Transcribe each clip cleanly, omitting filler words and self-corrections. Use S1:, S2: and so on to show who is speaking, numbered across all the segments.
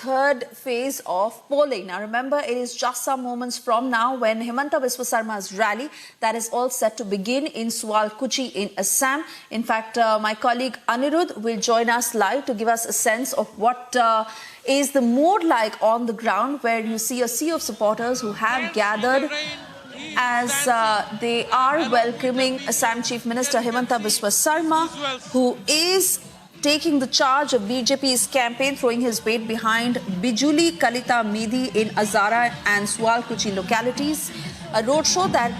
S1: third phase of polling. Now remember, it is just some moments from now when Himanta Biswa Sarma's rally that is all set to begin in Sualkuchi in Assam. In fact, my colleague Anirudh will join us live to give us a sense of what is the mood like on the ground, where you see a sea of supporters who have gathered as they are welcoming Assam Chief Minister Himanta Biswa Sarma, who is taking the charge of BJP's campaign, throwing his weight behind Bijuli Kalita Midhi in Azara and Sualkuchi localities. A roadshow that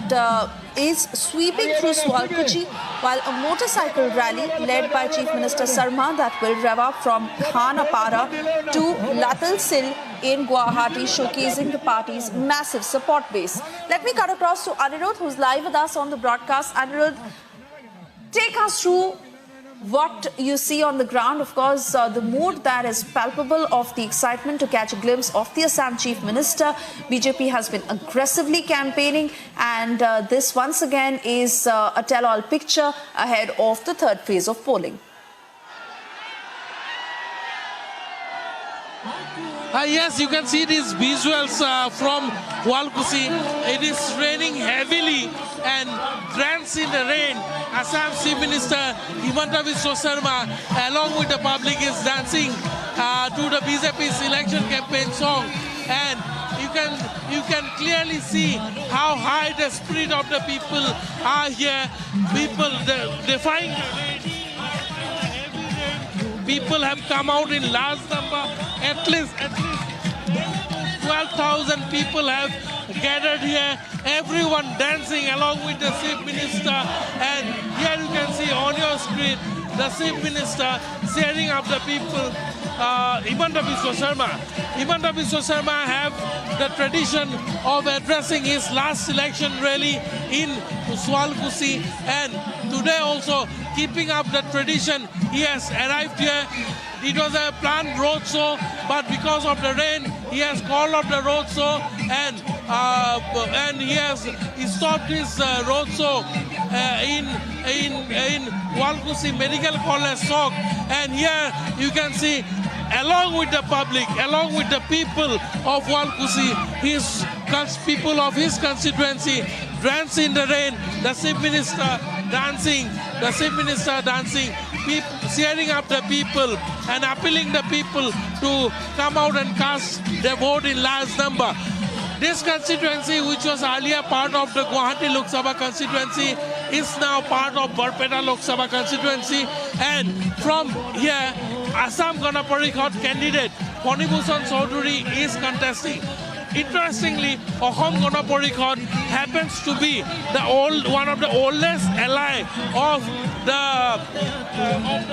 S1: is sweeping through Sualkuchi, while a motorcycle rally led by Chief Minister Sarma that will rev up from Khanapara to Latalsil in Guwahati, showcasing the party's massive support base. Let me cut across to Anirudh, who's live with us on the broadcast. Anirudh, take us through what you see on the ground. Of course, the mood that is palpable of the excitement to catch a glimpse of the Assam Chief Minister. BJP has been aggressively campaigning, and this once again is a tell-all picture ahead of the third phase of polling.
S2: Yes, you can see these visuals from Sualkuchi. It is raining heavily, and drenched in the rain, Assam Chief Minister Himanta Biswa Sarma, along with the public, is dancing to the BJP's election campaign song. And you can clearly see how high the spirit of the people are here. People defying the rain. People have come out in large number. At least 12,000 people have gathered here. Everyone dancing along with the Chief Minister. And here you can see on your screen the Chief Minister cheering up the people. Himanta Biswa Sarma. Himanta Biswa Sarma have the tradition of addressing his last election rally in Sualkuchi, and today also keeping up the tradition, he has arrived here. It was a planned roadshow, but because of the rain, he has called off the roadshow, and he stopped his roadshow in Sualkuchi Medical College Chowk. And here you can see, along with the public, along with the people of Sualkuchi, his people of his constituency, drenched in the rain, the Chief Minister dancing, cheering up the people and appealing the people to come out and cast their vote in large number. This constituency, which was earlier part of the Guwahati Lok Sabha constituency, is now part of Barpeta Lok Sabha constituency. And from here, Assam Gana Parishad candidate Ponibhusan Chaudhary is contesting. Interestingly, Ahom Gana Parishad happens to be one of the oldest ally of the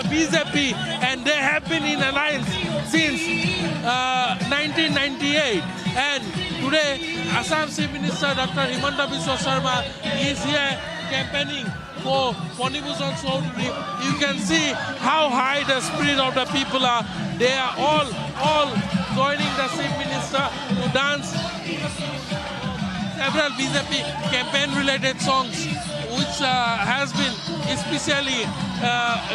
S2: BJP, and they have been in alliance since 1998. And today, Assam Chief Minister Dr. Himanta Biswa Sarma is here campaigning for Ponibhusan Chaudhary. You can see how high the spirit of the people are. They are all joining the Chief Minister to dance several BJP campaign-related songs, which has been especially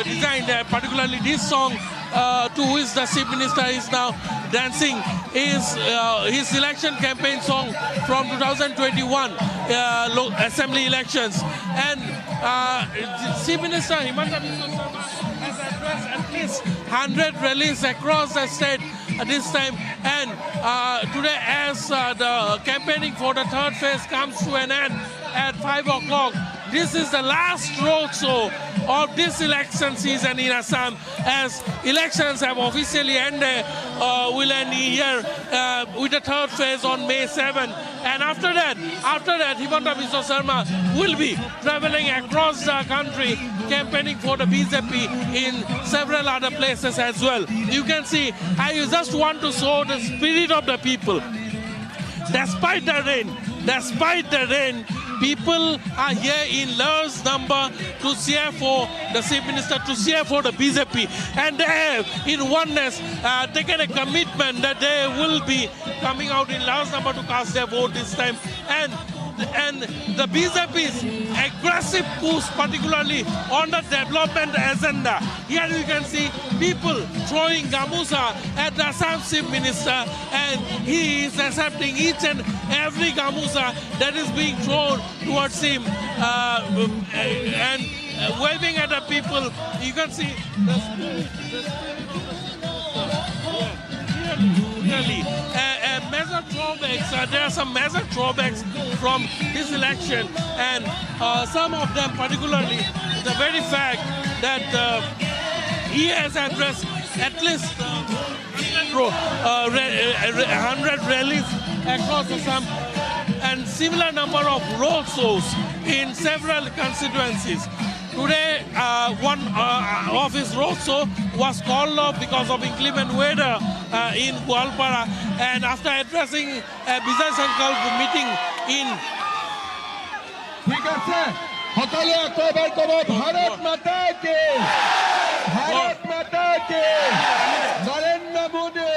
S2: designed, particularly this song to which the Chief Minister is now dancing, is his election campaign song from 2021 assembly elections. And Chief Minister Himanta Biswa Sarma has addressed at least 100 rallies across the state this time. And today, as the campaigning for the third phase comes to an end at 5 o'clock, this is the last roadshow of this election season in Assam, as elections have officially ended, will end here with the third phase on May 7. And after that, Himanta Biswa Sarma will be traveling across the country, campaigning for the BJP in several other places as well. You can see, I just want to show the spirit of the people. Despite the rain, people are here in large number to cheer for the Chief Minister, to cheer for the BJP. And they have, in oneness, taken a commitment that they will be coming out in large number to cast their vote this time. And and the BJP's aggressive push, particularly on the development agenda. Here you can see people throwing gamusa at the Assam Chief Minister, and he is accepting each and every gamusa that is being thrown towards him and waving at the people. You can see the spirit really. Major drawbacks, there are some major drawbacks from this election, and some of them particularly the very fact that he has addressed at least 100 rallies across Assam and similar number of road shows in several constituencies. Today, one of his road show was called off because of inclement weather in Goalpara, and after addressing a Vijay Sankalp meeting in
S3: ঠিক আছে সকলে একবার কব ভারত মাতা কে Narendra Modi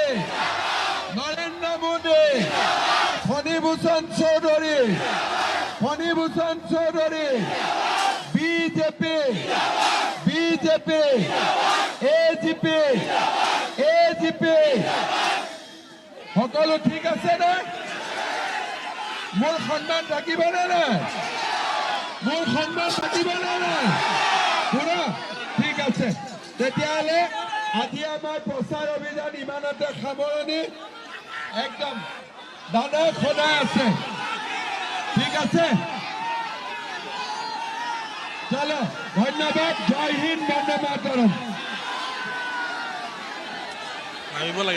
S3: Phanibhushan Chowdhury BJP AGP সকলো ঠিক আছে না মোৰ সন্মান থাকিবনে নাই মোৰ সন্মান থাকিবনে নাই পুৰা ঠিক আছে তেতিয়াহ'লে আজি আমাৰ প্ৰচাৰ অভিযান ইমানতে সামৰণি একদম দানা খোদা আছে ঠিক আছে চলো ধন্যবাদ জয় হিন্দ বন্দে মাতৰম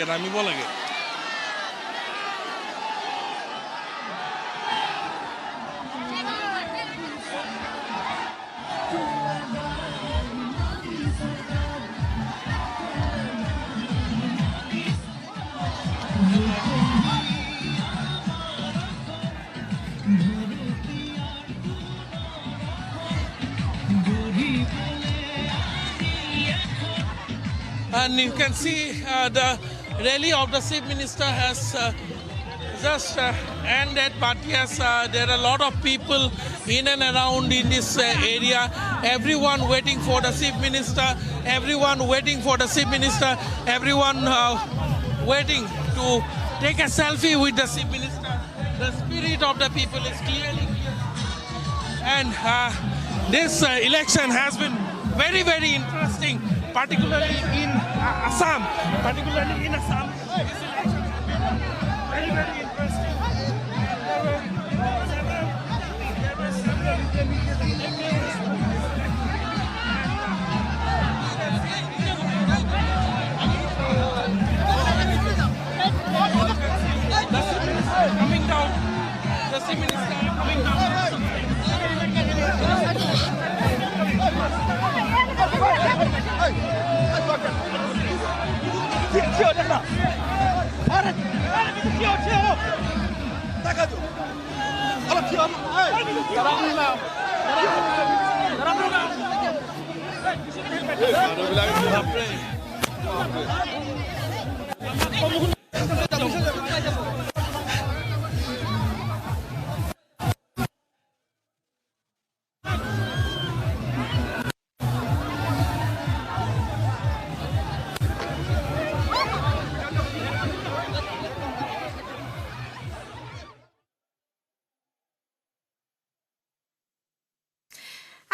S2: নামিব লাগে And you can see the rally of the Chief Minister has just ended, but yes, there are a lot of people in and around in this area. Everyone waiting for the Chief Minister, everyone waiting for the Chief Minister, everyone waiting to take a selfie with the Chief Minister. The spirit of the people is clearly clear. And this election has been very, very interesting, particularly in Assam. This election has been very, very interesting. Coming down, the Chief Minister coming down.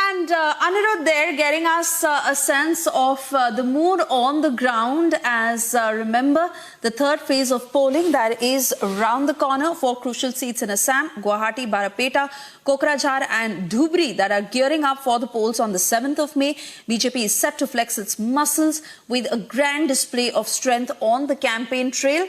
S1: And Anirudh there getting us a sense of the mood on the ground as remember the third phase of polling that is around the corner for crucial seats in Assam, Guwahati, Barapeta, Kokrajhar and Dhubri that are gearing up for the polls on the 7th of May. BJP is set to flex its muscles with a grand display of strength on the campaign trail.